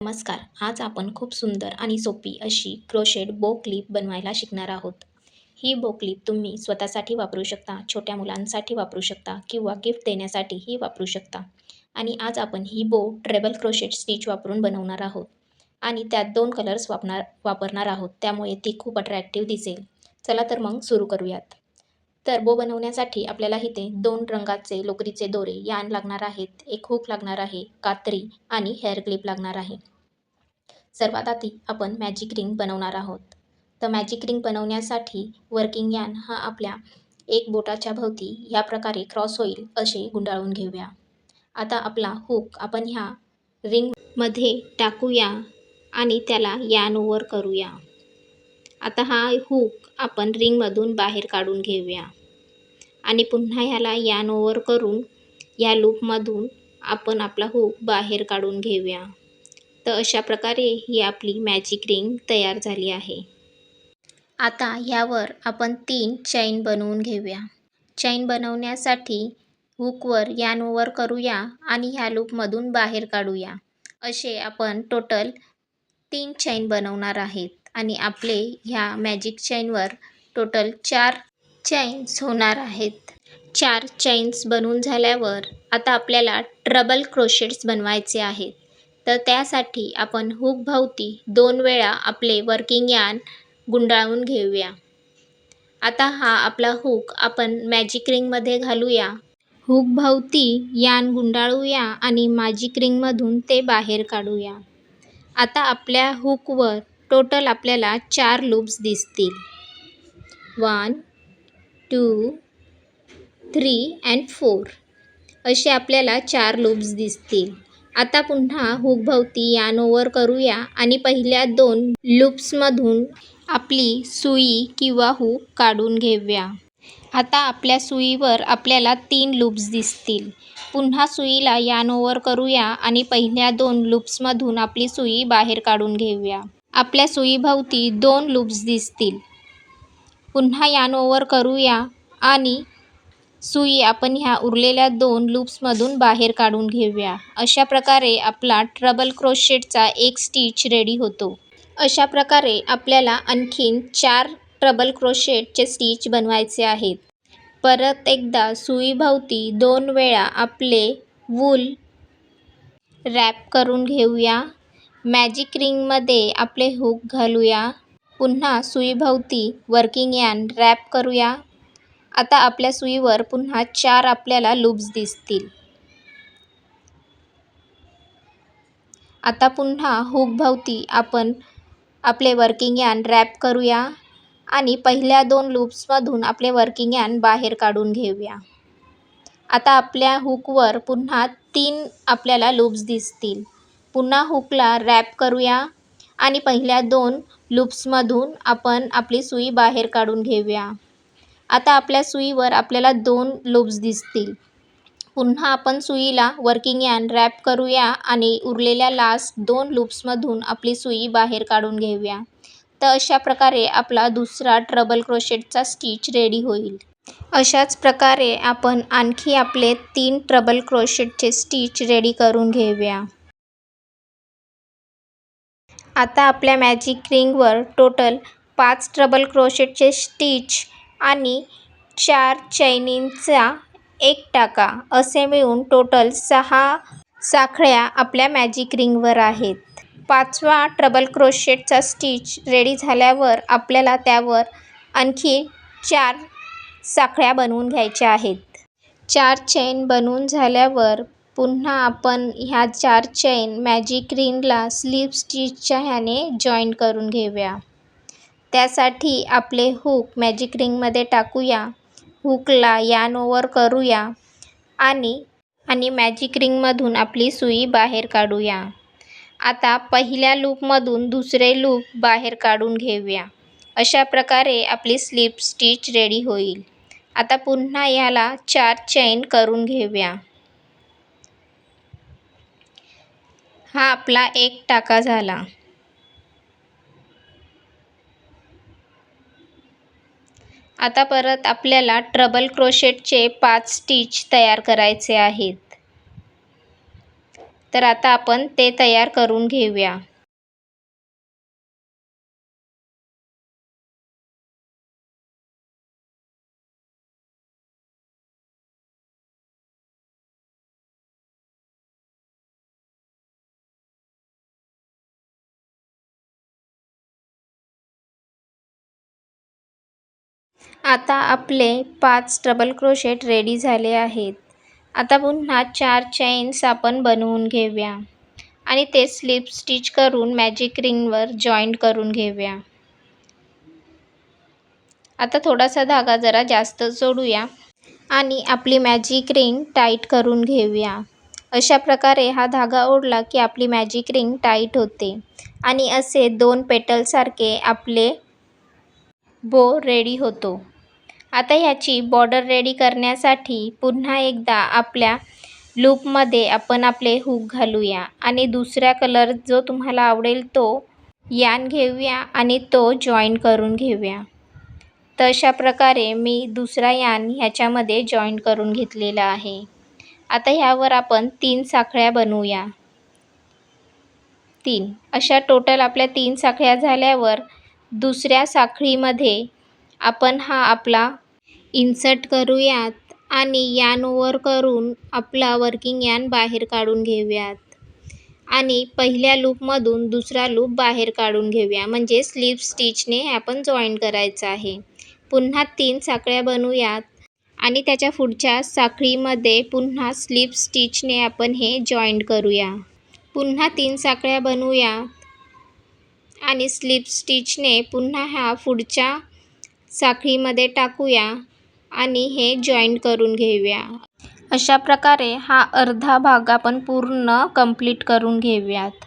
नमस्कार. आज आपण खूप सुंदर आणि सोपी अशी क्रोशेड बो क्लिप बनवायला शिकणार आहोत. ही बो क्लिप तुम्ही स्वतःसाठी वापरू शकता, छोट्या मुलांसाठी वापरू शकता किंवा गिफ्ट देण्यासाठीही वापरू शकता. आणि आज आपण ही बो ट्रेबल क्रोशेड स्टिच वापरून बनवणार आहोत आणि त्यात 2 कलर्स वापरणार आहोत. त्यामुळे ती खूप अट्रॅक्टिव्ह दिसेल. चला तर मग सुरू करूयात. तर बो बनवण्यासाठी आपल्याला इथे 2 रंगाचे लोकरीचे दोरे, यार्न लागणार आहेत, एक हूक लागणार आहे, कात्री आणि हेअर क्लिप लागणार आहे. सर्वात आधी आपण मॅजिक रिंग बनवणार आहोत. तर मॅजिक रिंग बनवण्यासाठी वर्किंग यार्न हा आपल्या एक बोटाच्या भोवती ह्या प्रकारे क्रॉस होईल असे गुंडाळून घेऊया. आता आपला हूक आपण ह्या रिंगमध्ये टाकूया आणि त्याला यार्न ओव्हर करूया. आता हा हूक आपण रिंगमधून बाहेर काढून घेऊया आणि पुन्हा ह्याला यार्न ओव्हर करून या लूपमधून आपण आपला हूक बाहेर काढून घेऊया. तर अशा प्रकारे ही आपली मॅजिक रिंग तयार झाली आहे. आता ह्यावर आपण 3 चैन बनवून घेऊया. चैन बनवण्यासाठी हुकवर यार्न ओव्हर करूया आणि ह्या लूपमधून बाहेर काढूया. असे आपण टोटल 3 चैन बनवणार आहेत आणि आपले ह्या मॅजिक चैनवर टोटल 4 चैन्स होणार आहेत. 4 चैन्स बनवून झाल्यावर आता आपल्याला ट्रबल क्रोशेट्स बनवायचे आहेत. तर त्यासाठी आपण हुकभोवती 2 वेळा आपले वर्किंग यार्न गुंडाळून घेऊया. आता हा आपला हुक आपण मॅजिक रिंगमध्ये घालूया. हुकभोवती यार्न गुंडाळूया आणि मॅजिक रिंगमधून ते बाहेर काढूया. आता आपल्या हुकवर टोटल आपल्याला 4 लूप्स दिसतील. 1, 2, 3 and 4 असे आपल्याला 4 लूप्स दिसतील. आता पुन्हा हुकभोवती यार्न ओव्हर करूया आणि पहिल्या 2 लूप्समधून आपली सुई किंवा हुक काढून घेऊया. आता आपल्या सुईवर आपल्याला 3 लूप्स दिसतील. पुन्हा सुईला यार्न ओव्हर करूया आणि पहिल्या 2 लूप्समधून आपली सुई बाहेर काढून घेऊया. आपल्या सुईभोवती 2 लूप्स दिसतील. पुन्हा यार्न ओव्हर करूया आणि सुई आपण ह्या उरलेल्या 2 लूप्समधून बाहेर काढून घेऊया. अशा प्रकारे आपला ट्रबल क्रोशेटचा एक स्टिच रेडी होतो. अशा प्रकारे आपल्याला आणखीन 4 ट्रबल क्रोशेटचे स्टिच बनवायचे आहेत. परत एकदा सुईभोवती 2 वेळा आपले वूल रॅप करून घेऊया. मॅजिक रिंगमध्ये आपले हुक घालूया. पुन्हा सुईभोवती वर्किंग यार्न रॅप करूया. आता आपल्या सुईवर पुन्हा 4 आपल्याला लूप्स दिसतील. आता पुन्हा हुकभोवती आपण आपले वर्किंग यार्न रॅप करूया आणि पहिल्या 2 लूप्समधून आपले वर्किंग यार्न बाहेर काढून घेऊया. आता आपल्या हुकवर पुन्हा 3 आपल्याला लूप्स दिसतील. पुन्हा हुकला रॅप करूया आणि पहिल्या 2 लूप्समधून आपण आपली सुई बाहेर काढून घेऊया. आता आपल्या सुईवर आपल्याला 2 लूप्स दिसतील. पुन्हा आपण सुईला वर्किंग यार्न रॅप करूया आणि उरलेल्या लास्ट 2 लूप्समधून आपली सुई बाहेर काढून घेऊया. तर अशा प्रकारे आपला दुसरा ट्रबल क्रोशेटचा स्टिच रेडी होईल. अशाच प्रकारे आपण आणखी आपले 3 ट्रबल क्रोशेटचे स्टिच रेडी करून घेऊया. आता आपल्या मॅजिक रिंगवर टोटल 5 ट्रबल क्रोशेटचे स्टिच आणि 4 चैनींचा 1 टाका असे मिळून टोटल 6 साखळ्या आपल्या मॅजिक रिंगवर आहेत. 5वा ट्रबल क्रोशेटचा स्टिच रेडी झाल्यावर आपल्याला त्यावर आणखी 4 साखळ्या बनवून घ्यायच्या आहेत. 4 चैन बनवून झाल्यावर पुन्हा आपण ह्या 4 चैन मॅजिक रिंगला स्लिप स्टिचच्या ह्याने जॉईन करून घेऊया. त्यासाठी आपले हुक मॅजिक रिंगमध्ये टाकूया. हुकला यार्न ओव्हर करूया आणि मॅजिक रिंगमधून आपली सुई बाहेर काढूया. आता पहिल्या लूपमधून दुसरे लूप बाहेर काढून घेऊया. अशा प्रकारे आपली स्लिप स्टिच रेडी होईल. आता पुन्हा ह्याला 4 चैन करून घेऊया. हा आपला 1 टाका झाला. आता परत आपल्याला ट्रबल क्रोशेटचे 5 स्टिच तयार करायचे आहेत. तर आता आपण ते तयार करून घेऊया. आता आपले 5 डबल क्रोशेट रेडी झाले आहेत. आता पुन्हा 4 चेन्स आपण बनवून घेऊया आणि ते स्लिप स्टिच करून मॅजिक रिंगवर जॉईंट करून घेऊया. आता थोडासा धागा जरा जास्त जोडूया आणि आपली मॅजिक रिंग टाईट करून घेऊया. अशा प्रकारे हा धागा ओढला की आपली मॅजिक रिंग टाईट होते आणि असे 2 पेटलसारखे आपले बो रेडी होतो. आता ह्याची बॉर्डर रेडी करण्यासाठी पुन्हा एकदा आपल्या लूपमध्ये आपण आपले हुक घालूया आणि दुसरा कलर जो तुम्हाला आवडेल तो यान घेऊया आणि तो जॉईन करून घेऊया. तर अशा प्रकारे मी दुसरा यान ह्याच्यामध्ये जॉईन करून घेतलेला आहे. आता ह्यावर आपण 3 साखळ्या बनवूया. 3 अशा टोटल आपल्या 3 साखळ्या झाल्यावर दुसऱ्या साखळीमध्ये आपण हा आपला इन्सर्ट करूयात आणि यान ओव्हर करून आपला वर्किंग यान बाहेर काढून घेऊयात आणि पहिल्या लूपमधून दुसरा लूप बाहेर काढून घेऊया. म्हणजे स्लिप स्टिचने आपण जॉईन करायचं आहे. पुन्हा 3 साखळ्या बनवूयात आणि त्याच्या पुढच्या साखळीमध्ये पुन्हा स्लिप स्टिचने आपण हे जॉईंट करूया. पुन्हा 3 साखळ्या बनवूया आणि स्लिप स्टिचने पुन्हा ह्या पुढच्या साखळीमध्ये टाकूया आणि हे जॉईंट करून घेऊया. अशा प्रकारे हा अर्धा भाग आपण पूर्ण कंप्लीट करून घेऊयात.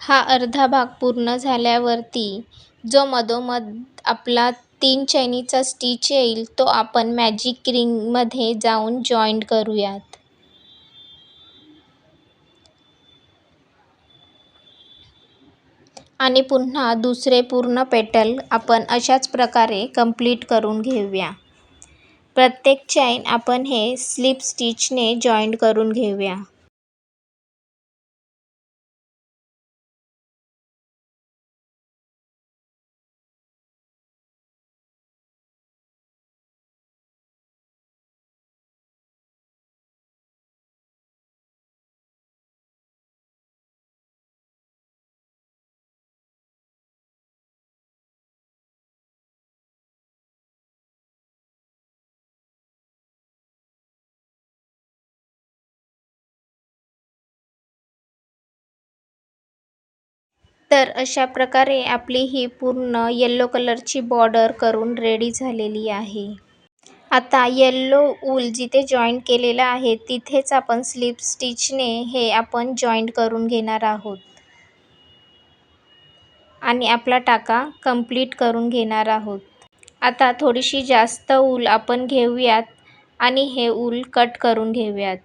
हा अर्धा भाग पूर्ण झाल्यावरती जो मधोमध आपला 3 चैनीचा स्टिच येईल तो आपण मॅजिक रिंगमध्ये जाऊन जॉईंट करूयात. आणि पुन्हा दुसरे पूर्ण पेटल आपण अशाच प्रकारे कंप्लीट करून घेऊया. प्रत्येक चैन आपण हे स्लिप स्टिचने जॉईंट करून घेऊया. तर अशा प्रकारे आपली ही पूर्ण येलो कलरची बॉर्डर करून रेडी झालेली आहे. आता येलो ऊल जिथे जॉईंट केलेलं आहे तिथेच आपण स्लिप स्टिचने हे आपण जॉईंट करून घेणार आहोत आणि आपला टाका कंप्लीट करून घेणार आहोत. आता थोडीशी जास्त ऊल आपण घेऊयात आणि हे ऊल कट करून घेऊयात.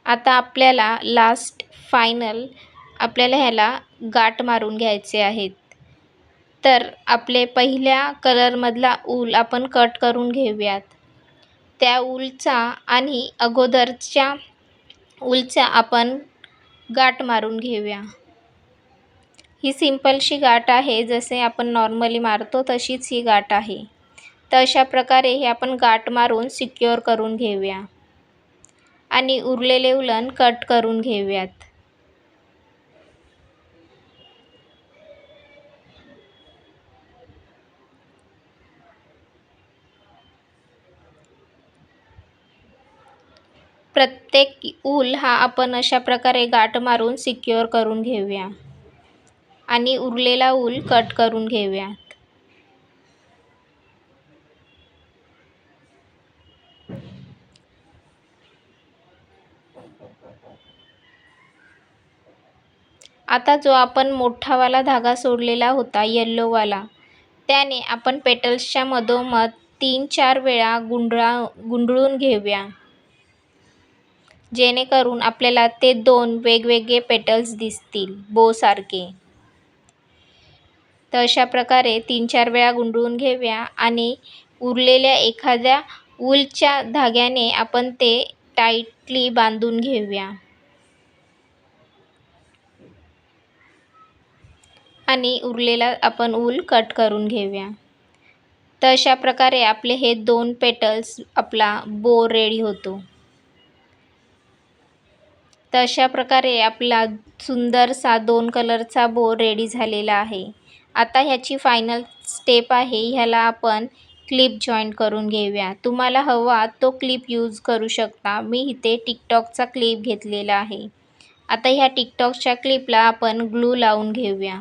आता आपल्याला लास्ट फायनल आपल्याला ह्याला गाठ मारून घ्यायचे आहेत. तर आपले पहिल्या कलरमधला ऊल आपण कट करून घेऊयात. त्या ऊलचा आणि अगोदरच्या ऊलचा आपण गाठ मारून घेऊया. ही सिंपलशी गाठ आहे, जसे आपण नॉर्मली मारतो तशीच ही गाठ आहे. तर अशा प्रकारे हे आपण गाठ मारून सिक्युअर करून घेऊया आणि उरलेले उलन कट करून घेऊयात. प्रत्येक ऊल हा आपण अशा प्रकारे गाठ मारून सिक्युअर करून घेऊया आणि उरलेला ऊल कट करून घेऊया. आता जो आपण मोठावाला धागा सोडलेला होता येल्लोवाला, त्याने आपण पेटल्सच्या मधोमध 3-4 वेळा गुंडळून घेऊया, जेणेकरून आपल्याला ते 2 वेगवेगळे पेटल्स दिसतील बोसारखे. तर अशा प्रकारे 3-4 वेळा गुंडळून घेऊया आणि उरलेल्या एखाद्या वूलच्या धाग्याने आपण ते टाईटली बांधून घेऊया आणि उरलेला आपण वूल कट करून घेऊया. तर अशा प्रकारे आपले हे 2 पेटल्स आपला बो रेडी होतो. तर अशा प्रकारे आपला सुंदरसा 2 कलरचा बो रेडी झालेला आहे. आता ह्याची फायनल स्टेप आहे, ह्याला आपण क्लिप जॉईंट करून घेऊया. तुम्हाला हवा तो क्लिप यूज करू शकता. मी इथे टिकटॉकचा क्लिप घेतलेला आहे. आता ह्या टिकटॉकच्या क्लिपला आपण ग्लू लावून घेऊया.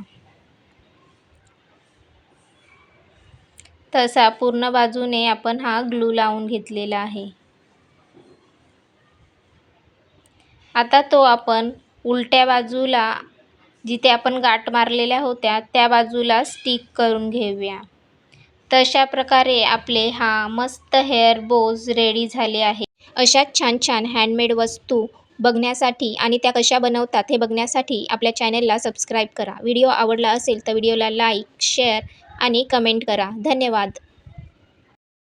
तसा पूर्ण बाजूने आपण हा ग्लू लावून घेतलेला आहे. आता तो आपण उलट्या बाजूला जिथे आपण गाठ मारलेल्या होत्या त्या बाजूला स्टिक करून घेऊया. तर अशा प्रकारे आपले हा मस्त हेअर बोज रेडी झाले आहे. अशाच छान छान हँडमेड वस्तू बघण्यासाठी आणि त्या कशा बनवतात हे बघण्यासाठी आपल्या चॅनेलला सबस्क्राईब करा. व्हिडिओ आवडला असेल तर व्हिडिओला लाईक, शेअर आणि कमेंट करा. धन्यवाद.